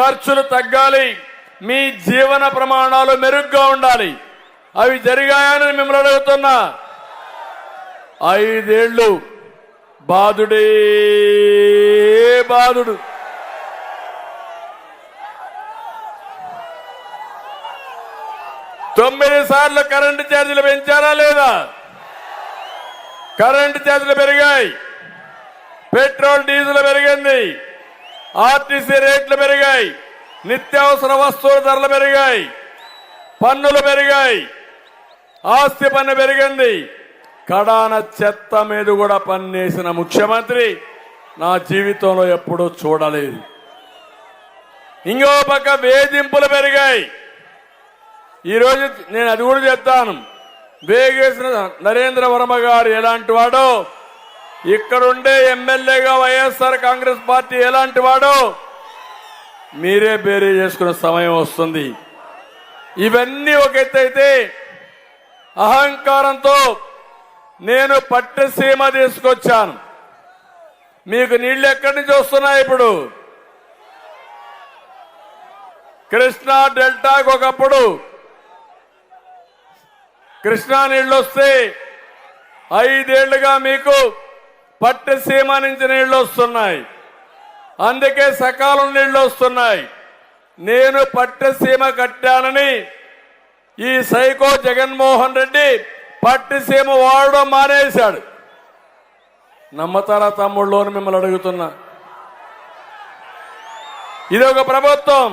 ఖర్చులు తగ్గాలి, మీ జీవన ప్రమాణాలు మెరుగ్గా ఉండాలి. అవి జరిగాయని మిమ్మల్ని అడుగుతున్నా. 5 ఏళ్లు బాధుడే బాధుడు. తొమ్మిది సార్లు కరెంటు ఛార్జీలు పెంచారా లేదా? కరెంటు ఛార్జీలు పెరిగాయి, పెట్రోల్ డీజిల్ పెరిగింది, ఆర్టీసీ రేట్లు పెరిగాయి, నిత్యావసర వస్తువుల ధరలు పెరిగాయి, పన్నులు పెరిగాయి, ఆస్తి పన్ను పెరిగింది. కడాన చెత్త మీద కూడా పన్నేసిన ముఖ్యమంత్రి నా జీవితంలో ఎప్పుడూ చూడలేదు. ఇంకో పక్క వేధింపులు పెరిగాయి. ఈరోజు నేను అది కూడా చెప్తాను. వేగేసిన నరేంద్ర వర్మ గారు ఎలాంటి వాడో, ఇక్కడుండే ఎమ్మెల్యేగా వైఎస్ఆర్ కాంగ్రెస్ పార్టీ ఎలాంటి వాడో మీరే బేరీ చేసుకునే సమయం వస్తుంది. ఇవన్నీ ఒక ఎత్తు అయితే, అహంకారంతో నేను పట్టసీమ తీసుకొచ్చాను. మీకు నీళ్లు ఎక్కడి నుంచి వస్తున్నాయి? ఇప్పుడు కృష్ణా డెల్టాకు ఒకప్పుడు కృష్ణా నీళ్లు వస్తే 5 ఏళ్లుగా మీకు పట్టసీమ నుంచి నీళ్లు వస్తున్నాయి. అందుకే సకాలం నీళ్లు వస్తున్నాయి. నేను పట్టసీమ కట్టానని ఈ సైకో జగన్మోహన్ రెడ్డి పట్టసీమ వాడడం మానేశాడు. నమ్మతారా తమ్ముళ్ళోని మిమ్మల్ని అడుగుతున్నా. ఇది ఒక ప్రభుత్వం,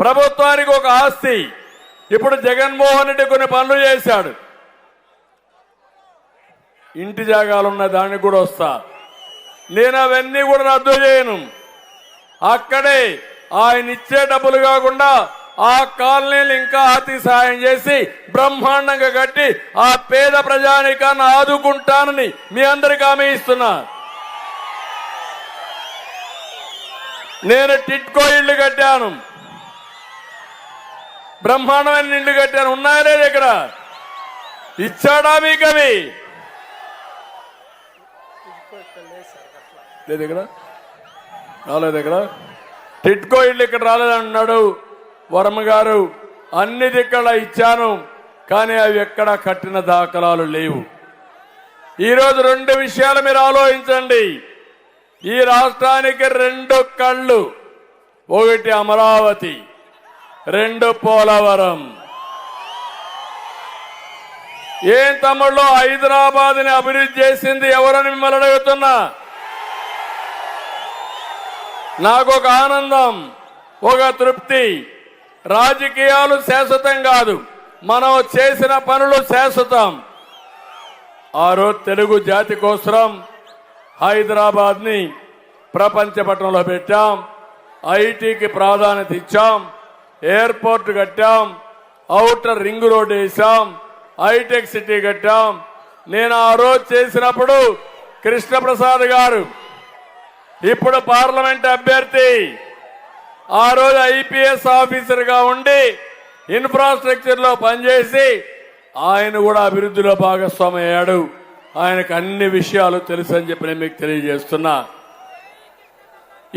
ప్రభుత్వానికి ఒక ఆస్తి. ఇప్పుడు జగన్మోహన్ రెడ్డి కొన్ని పనులు చేశాడు. ఇంటి జాగాలున్న దానికి కూడా వస్తా. నేను అవన్నీ కూడా రద్దు చేయను. అక్కడే ఆయన ఇచ్చే డబ్బులు కాకుండా ఆ కాలనీలు ఇంకా ఆర్థిక సాయం చేసి బ్రహ్మాండంగా కట్టి ఆ పేద ప్రజానికాన్ని ఆదుకుంటానని మీ అందరికీ హామీ ఇస్తున్నా. నేను టిట్కో ఇళ్లు కట్టాను, బ్రహ్మాండమైన ఇళ్లు కట్టాను. ఉన్నాయా లేదు? ఇక్కడ ఇచ్చాడా మీకు? అవి లేదు, ఇక్కడ రాలేదు. ఇక్కడ టిట్కో ఇల్లు ఇక్కడ రాలేదన్నాడు వర్మ గారు. అన్ని దిక్కలా ఇచ్చాను, కానీ అవి ఎక్కడా కట్టిన దాఖలాలు లేవు. ఈరోజు 2 విషయాలు మీరు ఆలోచించండి. ఈ రాష్ట్రానికి 2 కళ్ళు, ఒకటి అమరావతి, 2 పోలవరం. ఏం తమ్ముళ్ళు, హైదరాబాద్ ని అభివృద్ధి చేసింది ఎవరని మిమ్మల్ని అడుగుతున్నా. నాకు ఒక ఆనందం, ఒక తృప్తి. రాజకీయాలు శాశ్వతం కాదు, మనం చేసిన పనులు శాశ్వతం. ఆ రోజు తెలుగు జాతి కోసం హైదరాబాద్ ని ప్రపంచ పటంలో పెట్టాం, ఐటీకి ప్రాధాన్యత ఇచ్చాం, ఎయిర్పోర్ట్ కట్టాం, ఔటర్ రింగ్ రోడ్ వేసాం, హైటెక్ సిటీ కట్టాం. నేను ఆ రోజు చేసినప్పుడు కృష్ణప్రసాద్ గారు, ఇప్పుడు పార్లమెంట్ అభ్యర్థి, ఆ రోజు ఐపీఎస్ ఆఫీసర్ గా ఉండి ఇన్ఫ్రాస్ట్రక్చర్ లో పనిచేసి ఆయన కూడా అభివృద్ధిలో భాగస్వామి అయ్యాడు. ఆయనకు అన్ని విషయాలు తెలుసు అని చెప్పి నేను మీకు తెలియజేస్తున్నా.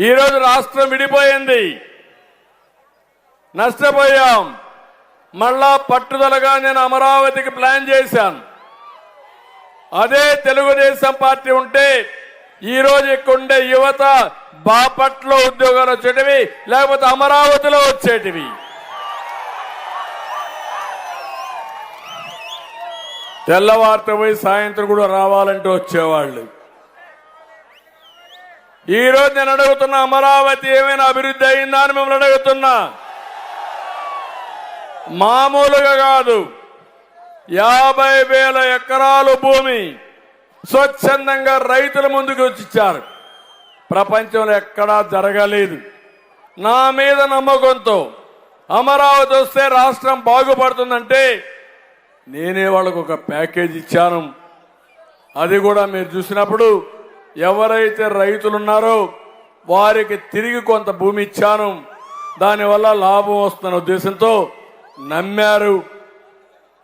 ఈరోజు రాష్ట్రం విడిపోయింది, నష్టపోయాం. మళ్ళా పట్టుదలగా నేను అమరావతికి ప్లాన్ చేశాను. అదే తెలుగుదేశం పార్టీ ఉంటే ఈ రోజు ఇక్కడుండే యువత బాపట్లో ఉద్యోగాలు వచ్చేటివి, లేకపోతే అమరావతిలో వచ్చేటివి. తెల్లవారితో పోయి సాయంత్రం కూడా రావాలంటే వచ్చేవాళ్ళు. ఈ రోజు నేను అడుగుతున్నా, అమరావతి ఏమైనా అభివృద్ధి అయిందా అని మిమ్మల్ని అడుగుతున్నా. మామూలుగా కాదు, 50,000 ఎకరాలు భూమి స్వచ్ఛందంగా రైతుల ముందుకు వచ్చిచ్చారు. ప్రపంచంలో ఎక్కడా జరగలేదు. నా మీద నమ్మకంతో అమరావతి వస్తే రాష్ట్రం బాగుపడుతుందంటే నేనే వాళ్ళకు ఒక ప్యాకేజ్ ఇచ్చాను. అది కూడా మీరు చూసినప్పుడు ఎవరైతే రైతులున్నారో వారికి తిరిగి కొంత భూమి ఇచ్చాను. దానివల్ల లాభం వస్తున్న ఉద్దేశంతో నమ్మారు.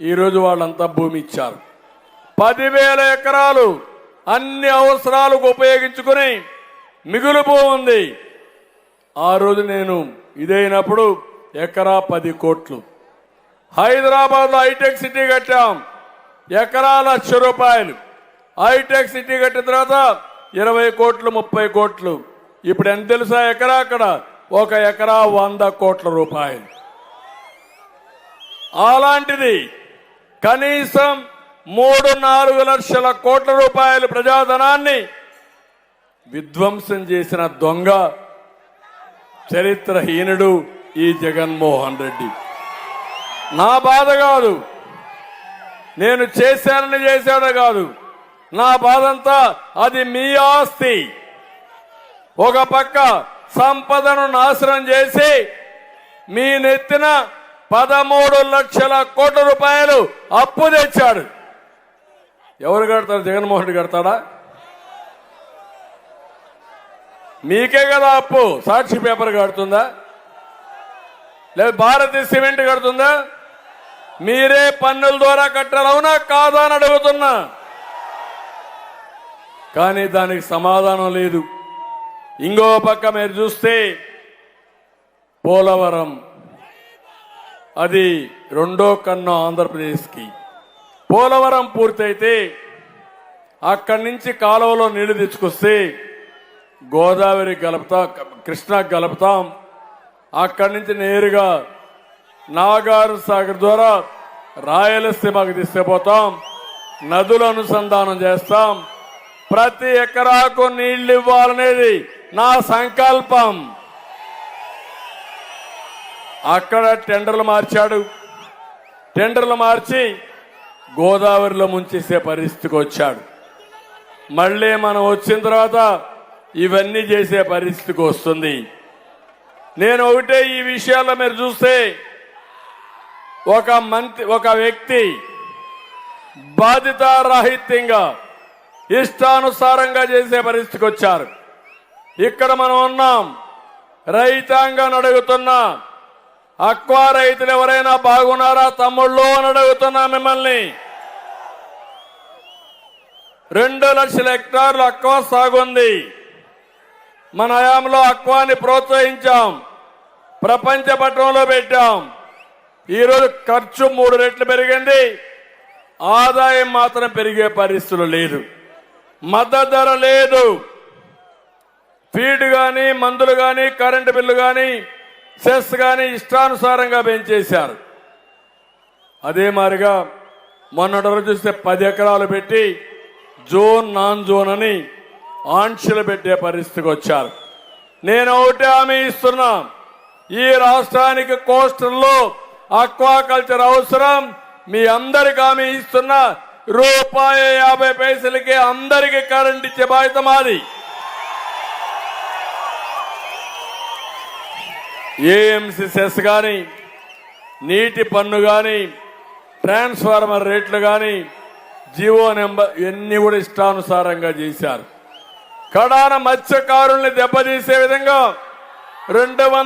ఈరోజు వాళ్ళంతా భూమి ఇచ్చారు. 10,000 ఎకరాలు అన్ని అవసరాలకు ఉపయోగించుకుని మిగులు భూమి ఉంది. ఆ రోజు నేను ఇదైనప్పుడు ఎకరా 10 కోట్లు. హైదరాబాద్లో హైటెక్ సిటీ కట్టాం, ఎకరా ₹1,00,000. హైటెక్ సిటీ కట్టిన తర్వాత 20 కోట్లు 30 కోట్లు. ఇప్పుడు ఎంత తెలుసా ఎకరా? అక్కడ ఒక ఎకరా ₹100 కోట్ల. అలాంటిది కనీసం 3-4 లక్షల కోట్ల రూపాయలు ప్రజాధనాన్ని విధ్వంసం చేసిన దొంగ చరిత్రహీనుడు ఈ జగన్మోహన్ రెడ్డి. నా బాధ కాదు, నేను చేశానని చేశాడు కాదు, నా బాధంతా అది మీ ఆస్తి. ఒక పక్క సంపదను నాశనం చేసి మీ నెత్తిన 13 లక్షల కోట్ల రూపాయలు అప్పు తెచ్చాడు. ఎవరు కడతారు? జగన్మోహన్ రెడ్డి కడతాడా? మీకే కదా అప్పు. సాక్షి పేపర్ కడుతుందా? లేదా భారతీయ సిమెంట్ కడుతుందా? మీరే పన్నుల ద్వారా కట్టారు, అవునా కాదా అని అడుగుతున్నా. కానీ దానికి సమాధానం లేదు. ఇంకో పక్క మీరు చూస్తే పోలవరం, అది రెండో కన్ను ఆంధ్రప్రదేశ్కి. పోలవరం పూర్తయితే అక్కడి నుంచి కాలువలో నీళ్లు తెచ్చుకొస్తే గోదావరి కలుపుతాం, కృష్ణా కలుపుతాం. అక్కడి నుంచి నేరుగా నాగార్ సాగర్ ద్వారా రాయలసీమకు తీసుకుపోతాం. నదుల అనుసంధానం చేస్తాం. ప్రతి ఎకరాకు నీళ్లు ఇవ్వాలనేది నా సంకల్పం. అక్కడ టెండర్లు మార్చాడు. టెండర్లు మార్చి గోదావరిలో ముంచేసే పరిస్థితికి వచ్చాడు. మళ్ళీ మనం వచ్చిన తర్వాత ఇవన్నీ చేసే పరిస్థితికి వస్తుంది. నేను ఒకటే, ఈ విషయాల్లో మీరు చూస్తే ఒక వ్యక్తి బాధ్యతారాహిత్యంగా ఇష్టానుసారంగా చేసే పరిస్థితికి వచ్చారు. ఇక్కడ మనం ఉన్నాం. రైతాంగాన్ని అడుగుతున్నా, అక్వా రైతులు ఎవరైనా బాగున్నారా తమ్ముళ్ళు అని అడుగుతున్నా మిమ్మల్ని. 2 లక్షల హెక్టార్లు అక్వా సాగుంది. మన హయాంలో అక్వాని ప్రోత్సహించాం, ప్రపంచ పట్టణంలో పెట్టాం. ఈరోజు ఖర్చు 3 రెట్లు పెరిగింది, ఆదాయం మాత్రం పెరిగే పరిస్థితులు లేదు. మద్దతు ధర లేదు. ఫీడ్ గాని, మందులు గాని, కరెంటు బిల్లు గాని, సెస్ గాని ఇష్టానుసారంగా పెంచేశారు. అదే మాదిరిగా మొన్నటి రోజు చూస్తే 10 ఎకరాలు పెట్టి జోన్ నాన్ జోన్ అని ఆంక్షలు పెట్టే పరిస్థితికి వచ్చారు. నేను ఒకటే హామీ ఇస్తున్నా, ఈ రాష్ట్రానికి కోస్టల్లో అక్వాకల్చర్ అవసరం. మీ అందరికి హామీ ఇస్తున్నా, ₹1.50 అందరికీ కరెంట్ ఇచ్చే బాధ్యత మాది. ఏఎంసీ సెస్ గాని, నీటి పన్ను గాని, ట్రాన్స్ఫార్మర్ రేట్లు గాని, జీవో నెంబర్ ఇవన్నీ కూడా ఇష్టానుసారంగా చేశారు. కడాన మత్స్యకారుల్ని దెబ్బతీసే విధంగా 200